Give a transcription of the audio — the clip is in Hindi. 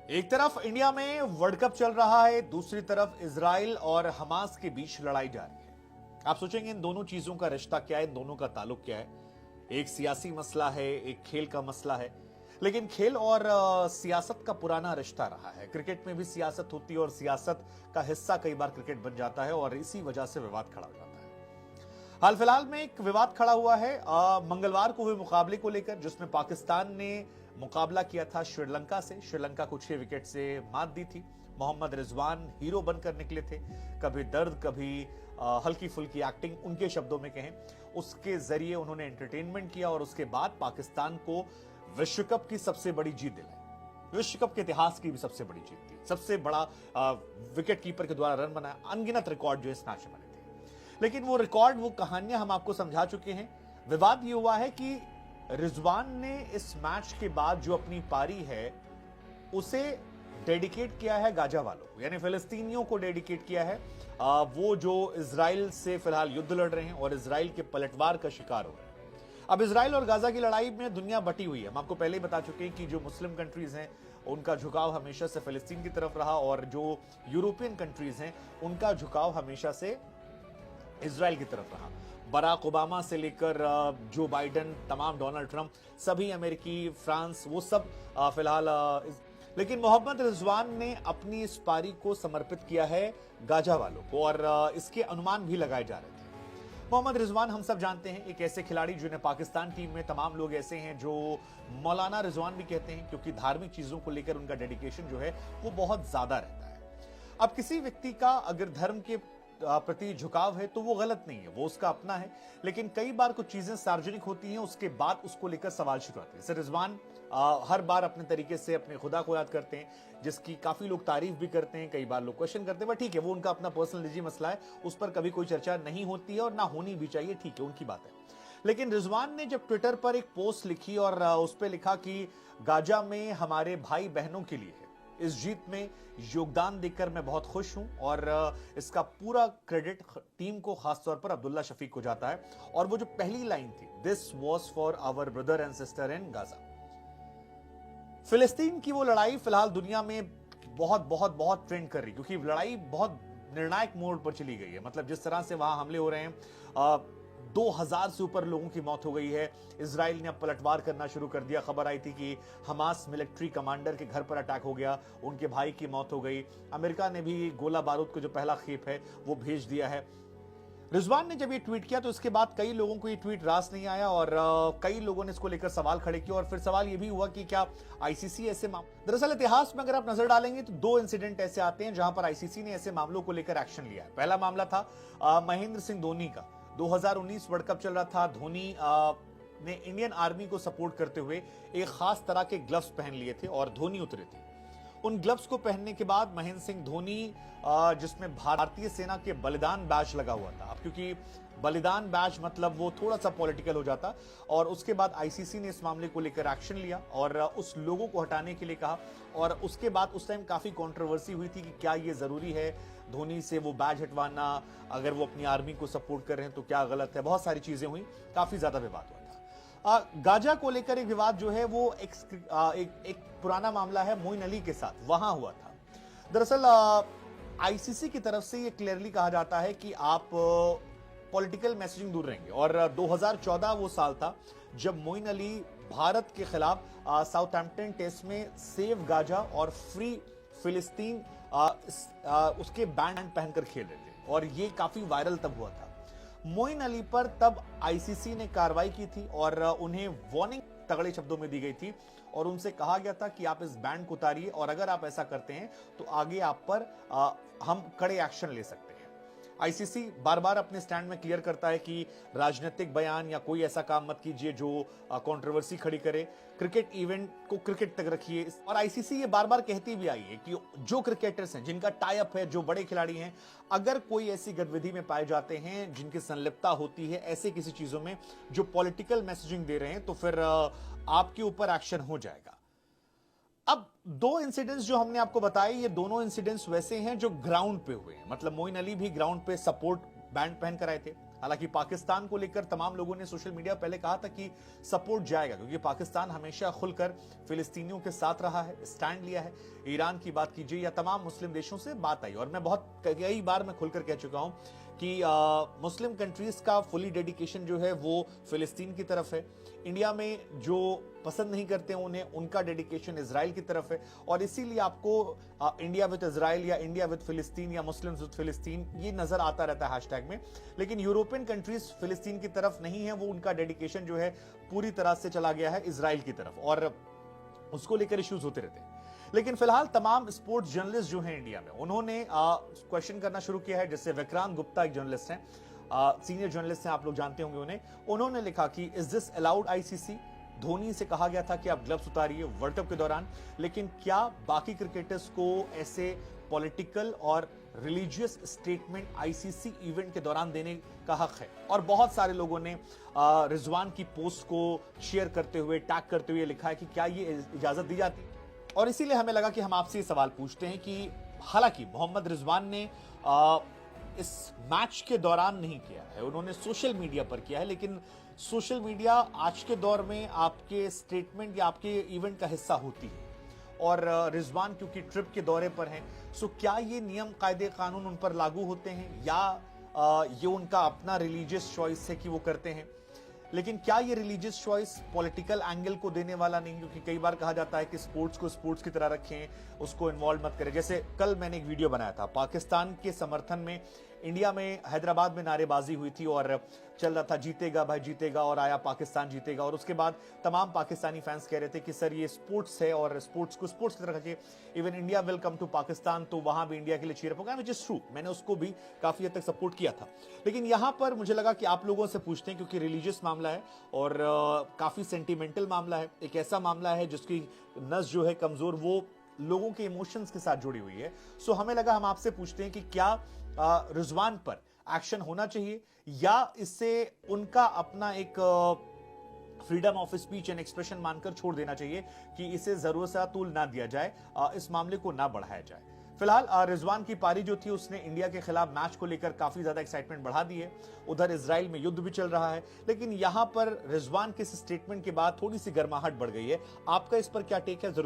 एक तरफ इंडिया में वर्ल्ड कप चल रहा है, दूसरी तरफ इजराइल और हमास के बीच लड़ाई जारी है। आप सोचेंगे इन दोनों चीजों का रिश्ता क्या है, इन दोनों का ताल्लुक क्या है। एक सियासी मसला है, एक खेल का मसला है। लेकिन खेल और सियासत का पुराना रिश्ता रहा है। क्रिकेट में भी सियासत होती है और सियासत का हिस्सा कई बार क्रिकेट बन जाता है और इसी वजह से विवाद खड़ा हो जाता है। हाल फिलहाल में एक विवाद खड़ा हुआ है मंगलवार को हुए मुकाबले को लेकर, जिसमें पाकिस्तान ने मुकाबला किया था श्रीलंका से। श्रीलंका को 6 विकेट से मात दी थी। मोहम्मद रिजवान हीरो बनकर निकले थे। कभी दर्द, कभी हल्की फुल्की एक्टिंग, उनके शब्दों में कहें, उसके जरिए उन्होंने एंटरटेनमेंट किया और उसके बाद पाकिस्तान को विश्व कप की सबसे बड़ी जीत दिलाई। विश्व कप के इतिहास की भी सबसे बड़ी जीत थी। सबसे बड़ा विकेट कीपर के द्वारा रन बनाया, अनगिनत रिकॉर्ड जो इस मैच में बने थे। लेकिन वो रिकॉर्ड, वो कहानियां हम आपको समझा चुके हैं। विवाद ये हुआ है कि रिजवान ने इस मैच के बाद जो अपनी पारी है उसे डेडिकेट किया है गाजा वालों को, यानी फिलिस्तीनियों को डेडिकेट किया है। वो जो इजराइल से फिलहाल युद्ध लड़ रहे हैं और इजराइल के पलटवार का शिकार हो रहे हैं। अब इजराइल और गाजा की लड़ाई में दुनिया बटी हुई है। हम आपको पहले ही बता चुके हैं कि जो मुस्लिम कंट्रीज हैं उनका झुकाव हमेशा से फिलिस्तीन की तरफ रहा और जो यूरोपियन कंट्रीज हैं उनका झुकाव हमेशा से इजराइल की तरफ रहा। बराक ओबामा से लेकर जो बाइडेन, तमाम डोनाल्ड ट्रंप, सभी अमेरिकी, फ्रांस, वो सब फिलहाल। लेकिन मोहम्मद रिजवान ने अपनी इस पारी को समर्पित किया है गाजा वालों को और इसके अनुमान भी लगाए जा रहे थे। मोहम्मद रिजवान हम सब जानते हैं, एक ऐसे खिलाड़ी जिन्हें पाकिस्तान टीम में तमाम लोग ऐसे हैं जो मौलाना रिजवान भी कहते हैं, क्योंकि धार्मिक चीजों को लेकर उनका डेडिकेशन जो है वो बहुत ज्यादा रहता है। अब किसी व्यक्ति का अगर धर्म के प्रति झुकाव है तो वो गलत नहीं है, वो उसका अपना है। लेकिन कई बार कुछ चीजें सार्वजनिक होती हैं, उसके बाद उसको लेकर सवाल शुरू होते हैं। जैसे रिजवान हर बार अपने तरीके से अपने खुदा को याद करते हैं, जिसकी काफी लोग तारीफ भी करते हैं, कई बार लोग क्वेश्चन करते हैं, बट ठीक है, वो उनका अपना पर्सनल निजी मसला है, उस पर कभी कोई चर्चा नहीं होती है और ना होनी भी चाहिए, ठीक है, उनकी बात है। लेकिन रिजवान ने जब ट्विटर पर एक पोस्ट लिखी और उस पर लिखा कि गाजा में हमारे भाई बहनों के लिए है, इस जीत में योगदान देकर मैं बहुत खुश हूं और इसका पूरा क्रेडिट टीम को, खासतौर पर अब्दुल्ला शफीक को जाता है। और वो जो पहली लाइन थी, this was for our brother and sister in Gaza. फिलिस्तीन की वो लड़ाई फिलहाल दुनिया में बहुत बहुत बहुत ट्रेंड कर रही, क्योंकि लड़ाई बहुत निर्णायक मोड़ पर चली गई है। मतलब जिस तरह से वहां हमले हो रहे हैं, 2000 से ऊपर लोगों की मौत हो गई है। इजराइल ने अब पलटवार करना शुरू कर दिया। खबर आई थी कि हमास मिलिट्री कमांडर के घर पर अटैक हो गया, उनके भाई की मौत हो गई। अमेरिका ने भी गोला बारूद को जो पहला खेप है वो भेज दिया है। रिजवान ने जब ये ट्वीट किया तो इसके बाद कई लोगों को ये ट्वीट रास नहीं आया और कई लोगों ने इसको लेकर सवाल खड़े किए और फिर सवाल ये भी हुआ कि क्या आईसीसी ऐसे दरअसल इतिहास में अगर आप नजर डालेंगे तो 2 इंसिडेंट ऐसे आते हैं जहां पर आईसीसी ने ऐसे मामलों को लेकर एक्शन लिया है। पहला मामला था महेंद्र सिंह धोनी का। 2019 वर्ल्ड कप चल रहा था। धोनी ने इंडियन आर्मी को सपोर्ट करते हुए एक खास तरह के ग्लव्स पहन लिए थे और धोनी उतरे थे। उन ग्लव्स को पहनने के बाद महेंद्र सिंह धोनी, जिसमें भारतीय सेना के बलिदान बैच लगा हुआ था, अब क्योंकि बलिदान बैच मतलब वो थोड़ा सा पॉलिटिकल हो जाता, और उसके बाद आईसीसी ने इस मामले को लेकर एक्शन लिया और उस लोगों को हटाने के लिए कहा। और उसके बाद उस टाइम काफी कंट्रोवर्सी हुई थी कि क्या ये जरूरी है धोनी से वो बैच हटवाना, अगर वो अपनी आर्मी को सपोर्ट कर रहे हैं तो क्या गलत है। बहुत सारी चीजें हुई, काफी ज्यादा विवाद हुआ था। गाजा को लेकर एक विवाद जो है वो एक पुराना मामला है मोइन अली के साथ, वहां हुआ था। दरअसल आईसीसी की तरफ से ये क्लियरली कहा जाता है कि आप पॉलिटिकल मैसेजिंग दूर रहेंगे। और 2014 वो साल था जब मोइन अली भारत के खिलाफ साउथहैम्पटन टेस्ट में सेव गाजा और फ्री फिलिस्तीन उसके बैंड पहनकर खेल रहे थे और ये काफी वायरल तब हुआ था। मोइन अली पर तब आईसीसी ने कार्रवाई की थी और उन्हें वार्निंग तगड़े शब्दों में दी गई थी और उनसे कहा गया था कि आप इस बैंड को उतारिए और अगर आप ऐसा करते हैं तो आगे आप पर हम कड़े एक्शन ले सकते हैं। आईसीसी बार बार अपने स्टैंड में क्लियर करता है कि राजनीतिक बयान या कोई ऐसा काम मत कीजिए जो कंट्रोवर्सी खड़ी करे। क्रिकेट इवेंट को क्रिकेट तक रखिए। और आईसीसी ये बार बार कहती भी आई है कि जो क्रिकेटर्स हैं, जिनका टाई अप है, जो बड़े खिलाड़ी हैं, अगर कोई ऐसी गतिविधि में पाए जाते हैं जिनकी संलिप्तता होती है ऐसे किसी चीजों में जो पॉलिटिकल मैसेजिंग दे रहे हैं, तो फिर आपके ऊपर एक्शन हो जाएगा। अब 2 इंसिडेंट्स जो हमने आपको बताए, ये दोनों इंसिडेंट्स वैसे हैं जो ग्राउंड पे हुए हैं। मतलब मोइन अली भी ग्राउंड पे सपोर्ट बैंड पहन कर आए थे। हालांकि पाकिस्तान को लेकर तमाम लोगों ने सोशल मीडिया पहले कहा था कि सपोर्ट जाएगा, क्योंकि पाकिस्तान हमेशा खुलकर फिलिस्तीनियों के साथ रहा है, स्टैंड लिया है। ईरान की बात कीजिए या तमाम मुस्लिम देशों से बात आई, और मैं बहुत कई बार मैं खुलकर कह चुका हूं कि मुस्लिम कंट्रीज का फुली डेडिकेशन जो है वो फिलिस्तीन की तरफ है। इंडिया में जो पसंद नहीं करते उन्हें, उनका डेडिकेशन इजराइल की तरफ है, और इसीलिए आपको इंडिया विद इजराइल या इंडिया विद फिलिस्तीन या मुस्लिम्स विद फिलिस्तीन ये नजर आता रहता है हैशटैग में। लेकिन यूरोपियन कंट्रीज फिलिस्तीन की तरफ नहीं है, वो उनका डेडिकेशन जो है पूरी तरह से चला गया है इजराइल की तरफ, और उसको लेकर इश्यूज होते रहते हैं। लेकिन फिलहाल तमाम स्पोर्ट्स जर्नलिस्ट जो हैं इंडिया में, उन्होंने क्वेश्चन करना शुरू किया है। जैसे विक्रांत गुप्ता एक जर्नलिस्ट हैं, सीनियर जर्नलिस्ट हैं, आप लोग जानते होंगे उन्हें। उन्होंने लिखा कि is this allowed ICC? Dhoni से कहा गया था कि आप ग्लव्स उतारिए वर्ल्ड कप के दौरान, लेकिन क्या बाकी क्रिकेटर्स को ऐसे पॉलिटिकल और रिलीजियस स्टेटमेंट आईसीसी इवेंट के दौरान देने का हक है? और बहुत सारे लोगों ने रिजवान की पोस्ट को शेयर करते हुए, टैग करते हुए लिखा है कि क्या ये इजाजत दी जाती है? और इसीलिए हमें लगा कि हम आपसे ये सवाल पूछते हैं कि हालांकि मोहम्मद रिजवान ने इस मैच के दौरान नहीं किया है, उन्होंने सोशल मीडिया पर किया है, लेकिन सोशल मीडिया आज के दौर में आपके स्टेटमेंट या आपके इवेंट का हिस्सा होती है। और रिजवान क्योंकि ट्रिप के दौरे पर हैं, सो क्या ये नियम कायदे कानून उन पर लागू होते हैं, या ये उनका अपना रिलीजियस चॉइस है कि वो करते हैं? लेकिन क्या ये रिलीजियस चॉइस पॉलिटिकल एंगल को देने वाला नहीं? क्योंकि कई बार कहा जाता है कि स्पोर्ट्स को स्पोर्ट्स की तरह रखें, उसको इन्वॉल्व मत करें। जैसे कल मैंने एक वीडियो बनाया था, पाकिस्तान के समर्थन में इंडिया में हैदराबाद में नारेबाजी हुई थी और चल रहा था जीतेगा भाई जीतेगा, और आया पाकिस्तान जीतेगा। और उसके बाद तमाम पाकिस्तानी फैंस कह रहे थे कि सर ये स्पोर्ट्स है और स्पोर्ट्स को स्पोर्ट्स की तरह रखिए, even India will come to Pakistan, तो वहां भी इंडिया के लिए चीयर अप होगा, विच इज ट्रू। मैंने उसको भी काफी हद तक सपोर्ट किया था। लेकिन यहां पर मुझे लगा कि आप लोगों से पूछते हैं, क्योंकि रिलीजियस मामला है और काफी सेंटिमेंटल मामला है, एक ऐसा मामला है जिसकी नस जो है कमजोर, वो लोगों के इमोशंस के साथ जुड़ी हुई है। सो हमें लगा हम आपसे पूछते हैं कि क्या रिजवान पर एक्शन होना चाहिए, या इससे उनका अपना एक freedom of speech and expression मानकर छोड़ देना चाहिए कि इसे जरूरत से तूल ना दिया जाए, इस मामले को ना बढ़ाया जाए। फिलहाल रिजवान की पारी जो थी उसने इंडिया के खिलाफ मैच को लेकर काफी ज्यादा एक्साइटमेंट बढ़ा दी है। उधर इजराइल में युद्ध भी चल रहा है, लेकिन यहां पर रिजवान के स्टेटमेंट के बाद थोड़ी सी गर्माहट बढ़ गई है। आपका इस पर क्या टेक है? जरूर